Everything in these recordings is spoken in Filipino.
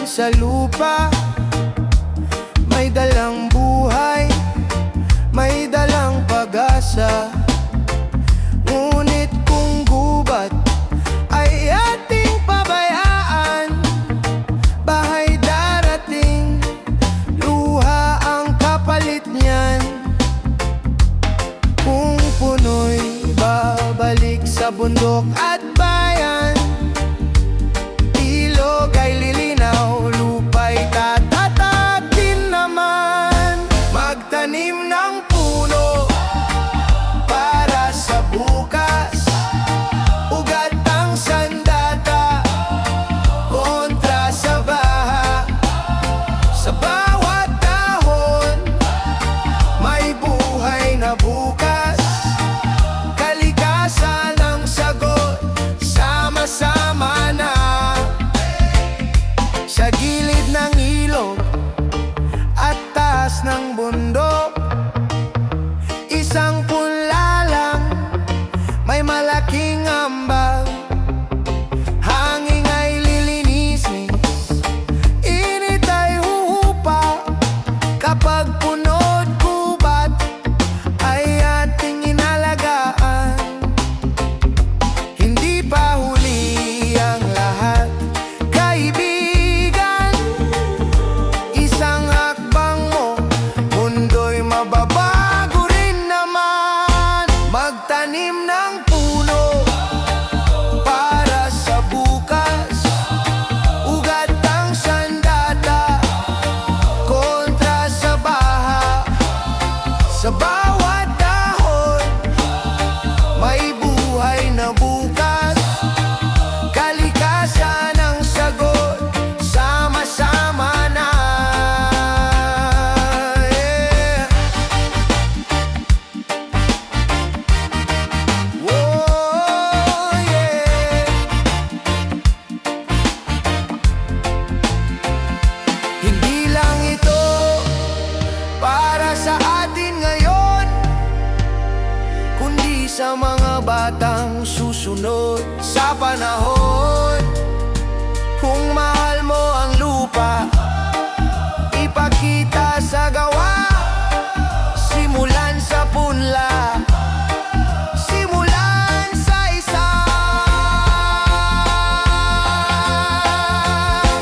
sa lupa, may dalang buhay, may dalang pag-asa. Ngunit kung gubat ay ating pabayaan, bahay darating, luha ang kapalit niyan. Kung puno'y babalik sa bundok at bayan, ilog ay lilinaw, lupa'y tatatakin naman. Magtanim ng puno para sa bukas, ugat ang sandata kontra sa baha. Sa bawat dahon may buhay na bukas, kalikasan ang sagot, sama-sama na. Sa gilid ng ilog at taas ng bundok, isang punla lang, may malaking ambag. Hangin ay lilinis, init ay huhupa. Kapag puno't gubat ay ating inalagaan. Hindi pa huli ang lahat, kaibigan. Isang hakbang mo, mundo'y mababago rin naman. Magtanim ng puno para sa bukas, ugat ang sandata kontra sa baha. Sa bawat dahon may buhay na bukas, kalikasan ang sagot, sama-sama na. Yeah. Whoa, yeah. Hindi lang ito para sa atin ngayon, kundi sa mga batang susunod sa panahon. Kung mahal mo ang lupa, ipakita sa gawa. Simulan sa punla, simulan sa isa.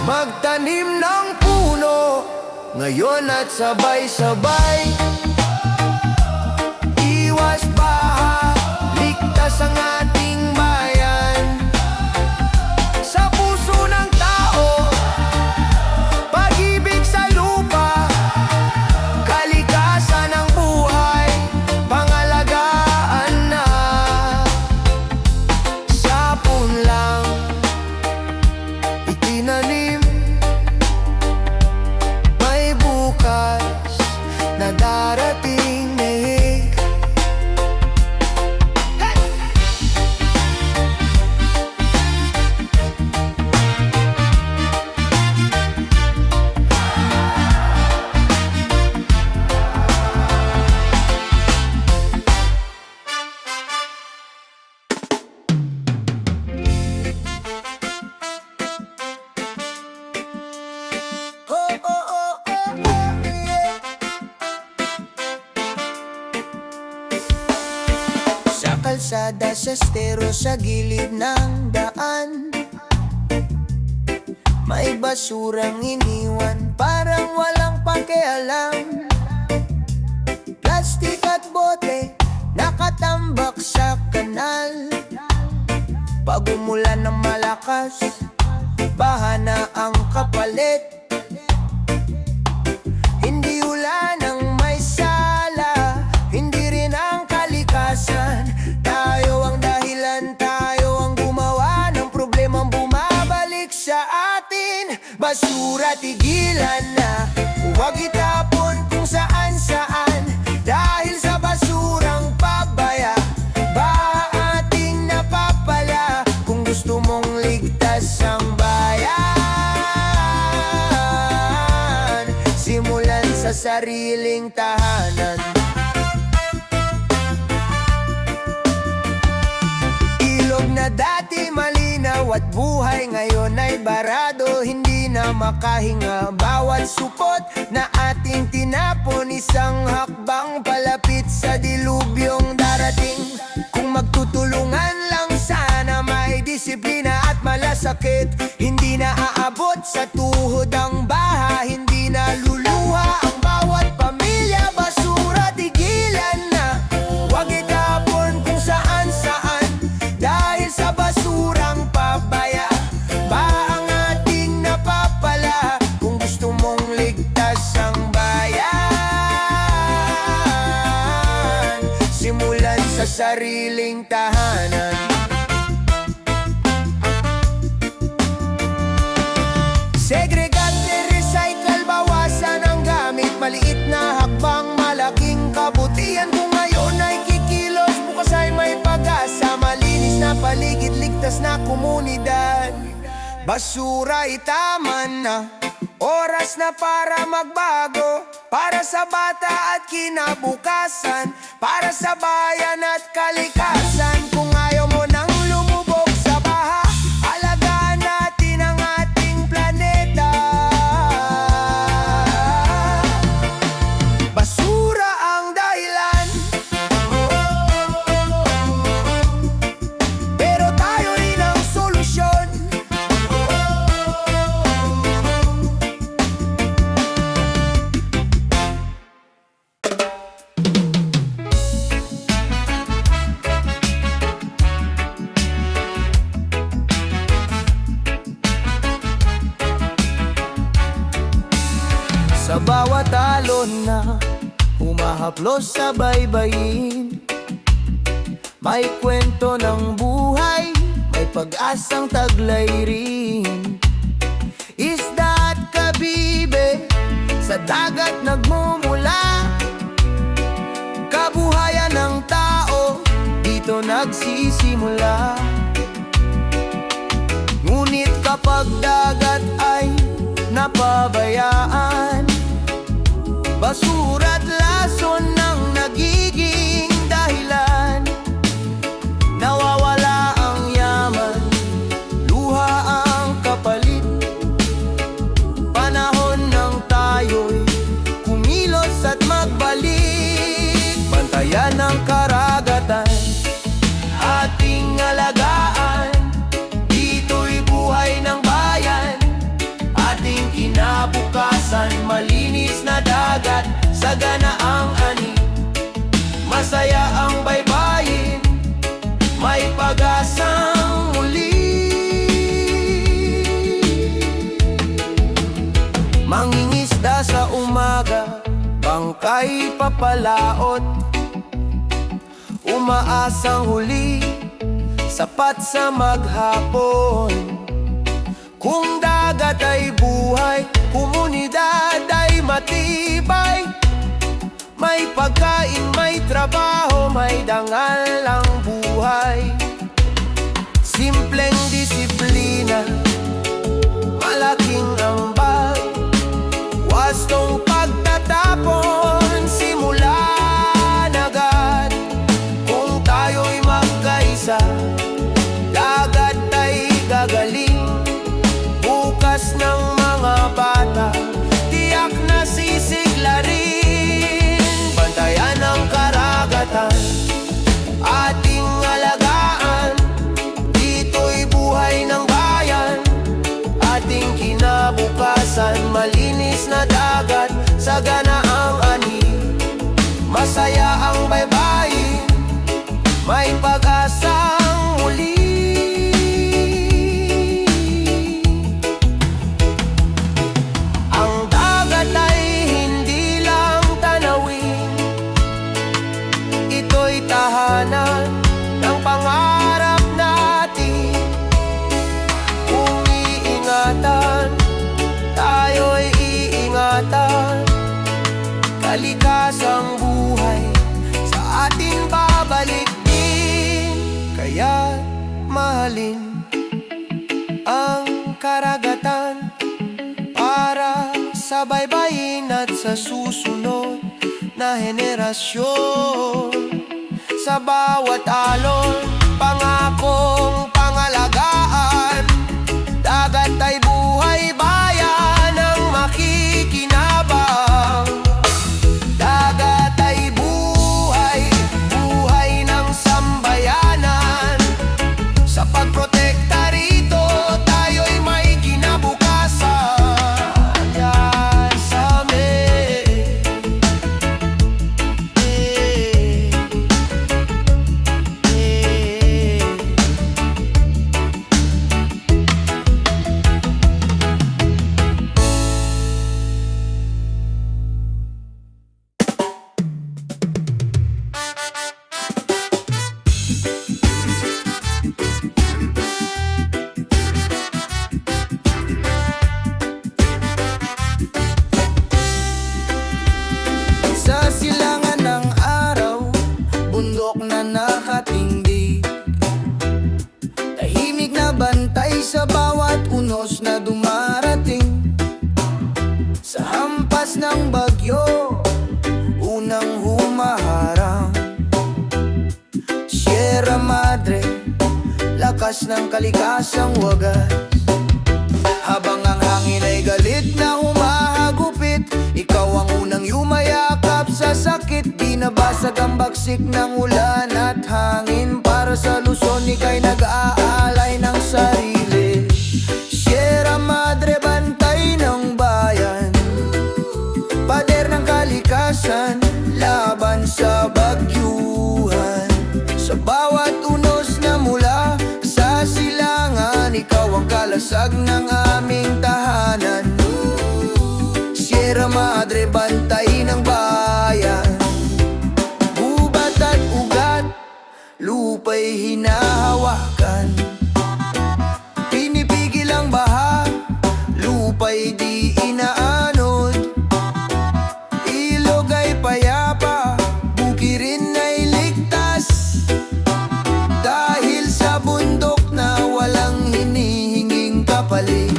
Magtanim ng puno ngayon at sabay-sabay, iwas baha, ligtas ang ating bayan. Sa puso ng tao, pag-ibig sa lupa, kalikasan ng buhay, pangalagaan na. Sa punlang itinanim, may bukas na darating. Sa kalsada, sa estero, sa gilid ng daan, may basurang iniwan, parang walang pakialam. Plastik at bote nakatambak sa kanal. Pag umulan ng malakas, baha na ang kapalit. Hindi ulan ang may sala, hindi rin ang kalikasan. Tayo ang dahilan, tayo ang gumawa ng problemang bumabalik sa atin. Basura tigilan na, huwag itapon kung saan-saan. Dahil sa basurang pabaya, baha ating napapala. Kung gusto mong ligtas ang bayan, simulan sa sariling tahanan. Ilog na dati malinaw at buhay ngayon ay barado, hindi na makahinga. Bawat supot na ating tinapon, isang hakbang palapit sa dilubyong darating. Kung magtutulungan lang sana, may disiplina at malasakit. Hindi na aabot sa tuhod ang baha, hindi na luluha ang bawat pamilya. Basura tigilan na, huwag itapon kung saan saan. Dahil sa basurang pabaya ba ang ating napapala. Kung gusto mong ligtas ang bayan, simulan sa sariling tahanan. Segregate, recycle, bawasan ang gamit. Maliit na hakbang, malaking kabutihan. Kung ngayon ay kikilos, bukas ay may pag-asa. Malinis na paligid, ligtas na komunidad. Basura itama na, oras na para magbago. Para sa bata at kinabukasan, para sa bayan at kalikasan. Kung ayaw mo nang lumubog sa baha, alagaan natin ang ating planeta. Basura ang dahilan, pero tayo rin ang solusyon. Sa bawat alon na humahaplos sa baybayin, may kwento ng buhay, may pag-asang taglay rin. Isda at kabibe sa dagat nagmumula, kabuhayan ng tao dito nagsisimula. Ngunit kapag dagat ay napabayaan, basura at lason ng nagiging dahilan. Nawawala ang yaman, luha ang kapalit. Panahon ng tayo'y kumilos at magbalik. Bantayan ang karagatan, ating alagaan. Dito'y buhay ng bayan, ating kinabukasan. Malinis na dagat, sagana ang ani, masaya ang baybayin, may pag-asang muli. Mangingisda sa umaga, bangkay papalaot, umaasang huli, sapat sa maghapon. Kung dagat ay buhay, komunidad ay matibay. May pagkain, may trabaho, may dangal ang buhay. Simpleng disiplina, malaking ambag. Wastong pagtatapon, simulan agad. Kung tayo'y magkaisa, dagat ay gagaling. Bukas ng mga bata, tiyak na sisigla rin. Bantayan ang karagatan, ating alagaan. Dito'y buhay ng bayan, ating kinabukasan. Malinis na dagat, sagana ang ani, masaya ang baybayin, may pag-asang muli. Tahanan ng pangarap natin, kung iingatan, tayo'y iingatan. Kalikasang buhay sa atin babalik din, kaya mahalin ang karagatan para sa baybayin at sa susunod na henerasyon. Sa bawat alon, pangakong pangalagaan. Dagat ay buhay bayan, lakas ng kalikasang wagas. Habang ang hangin ay galit na humahagupit, ikaw ang unang yumayakap sa sakit. Di nabasag ang bagsik ng ulan at hangin. Para sa Luzon, ika'y nag-aalay ng sarili. Sierra Madre, bantay ng bayan, pader ng kalikasan, laban sa bagyuhan. Sa bawat unos na mula sa silangan, ikaw ang kalasag ng aming tahanan. Sierra Madre, bantay ng bayan, gubat at ugat, lupa'y hinahawakan. Pinipigil ang baha, lupa'y di inaanod. Ilog ay payapa, bukirin ay ligtas, dahil sa bundok na walang hinihinging kapalit.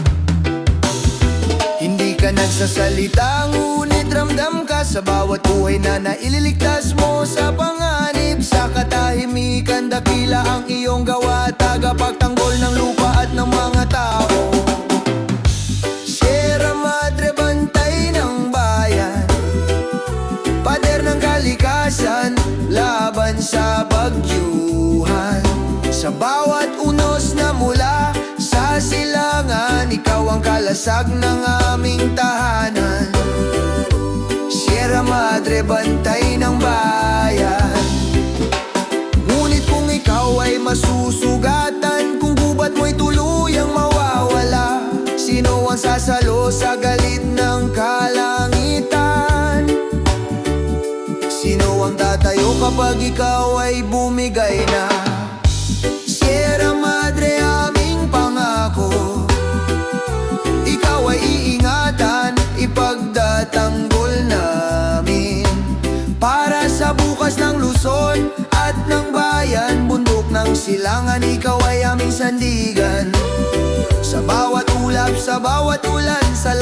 Hindi ka nagsasalita, ngunit ramdam ka sa bawat buhay na naililigtas mo sa panganib. Sa katahimikan, dakila ang iyong gawa, tagapagtanggol ng lupa at ng mga tao. Sierra Madre, bantay ng bayan, pader ng kalikasan, laban sa bagyuhan. Sa bawat unos na mula sa silangan, ikaw ang kalasag ng aming tahanan. Sierra Madre, bantay ng bayan. Ngunit kung ikaw ay masusugatan, kung gubat mo'y tuluyang mawawala, sino ang sasalo sa galit ng kalangitan? Sino ang tatayo kapag ikaw ay bumigay na? Sierra Madre, aming pangako, ikaw ay iingatan, ipagdatanggol namin. Para sa bukas ng Luzon at ng bayan, bundok ng silangan, ikaw ay aming sandigan. Sa bawat ulap, sa bawat ulan, sa